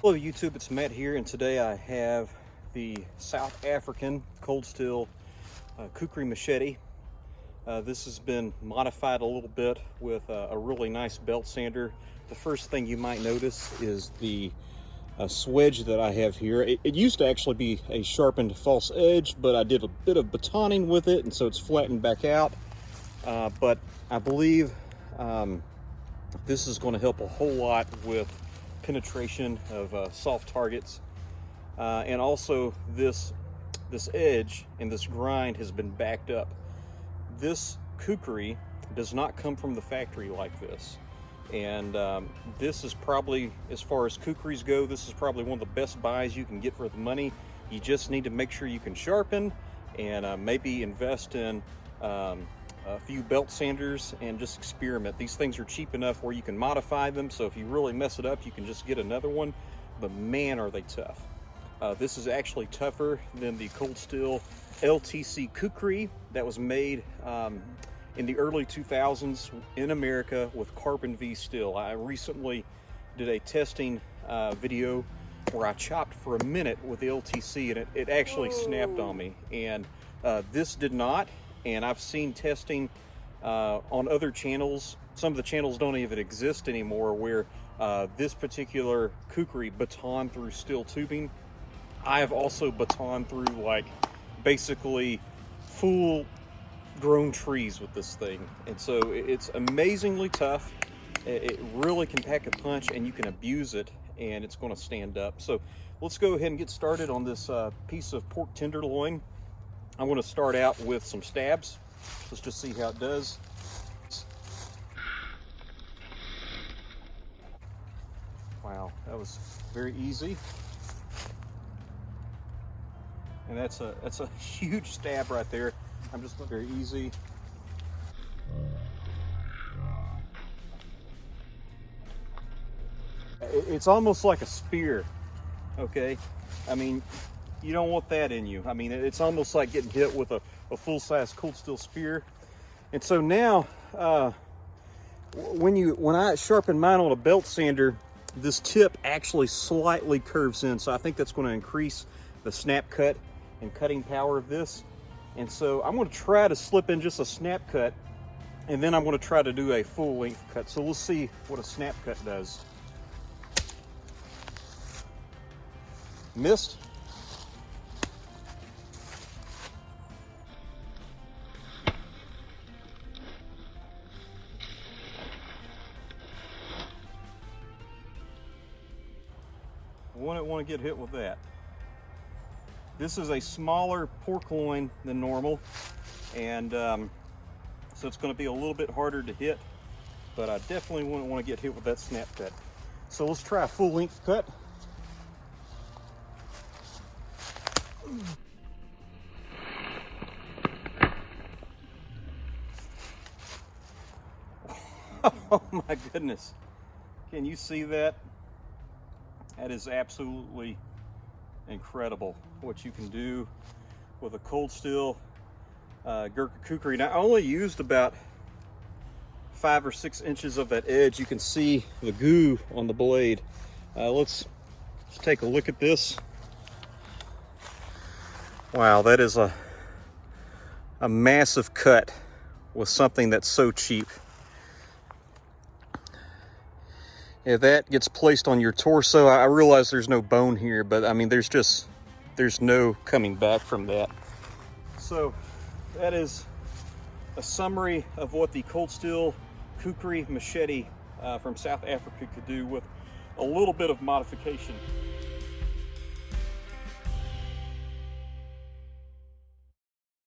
Hello YouTube, it's Matt here, and today I have the South African cold steel Kukri Machete. This has been modified a little bit with a really nice belt sander. The first thing you might notice is the swedge that I have here. It used to actually be a sharpened false edge, but I did a bit of batoning with it, and so it's flattened back out. But I believe this is going to help a whole lot with penetration of soft targets, and also this edge and this grind has been backed up. This kukri does not come from the factory like this, and this is probably, as far as kukris go, this is probably one of the best buys you can get for the money. You just need to make sure you can sharpen and maybe invest in a few belt sanders and just experiment. These things are cheap enough where you can modify them, so if you really mess it up you can just get another one, but man are they tough. This is actually tougher than the cold steel LTC Kukri that was made in the early 2000s in America with carbon V steel. I recently did a testing video where I chopped for a minute with the LTC, and it actually snapped on me, and this did not. And I've seen testing on other channels. Some of the channels don't even exist anymore, where this particular kukri baton through steel tubing. I have also baton through like basically full grown trees with this thing. And so it's amazingly tough. It really can pack a punch, and you can abuse it and it's going to stand up. So let's go ahead and get started on this piece of pork tenderloin. I'm going to start out with some stabs. Let's just see how it does. Wow, that was very easy. And that's a huge stab right there. I'm just very easy. It's almost like a spear, okay? I mean, you don't want that in you. I mean, it's almost like getting hit with a full-size cold steel spear. And so now, when I sharpen mine on a belt sander, this tip actually slightly curves in. So I think that's going to increase the snap cut and cutting power of this. And so I'm going to try to slip in just a snap cut, and then I'm going to try to do a full length cut. So we'll see what a snap cut does. Missed. Wouldn't want to get hit with that. This is a smaller pork loin than normal, and so it's going to be a little bit harder to hit, but I definitely wouldn't want to get hit with that snap cut. So let's try a full length cut. Oh my goodness. Can you see that? That is absolutely incredible what you can do with a cold steel Gurkha Kukri. Now, I only used about 5 or 6 inches of that edge. You can see the goo on the blade. Let's take a look at this. Wow, that is a massive cut with something that's so cheap. If that gets placed on your torso, I realize there's no bone here, but I mean, there's no coming back from that. So that is a summary of what the cold steel Kukri Machete from South Africa could do with a little bit of modification.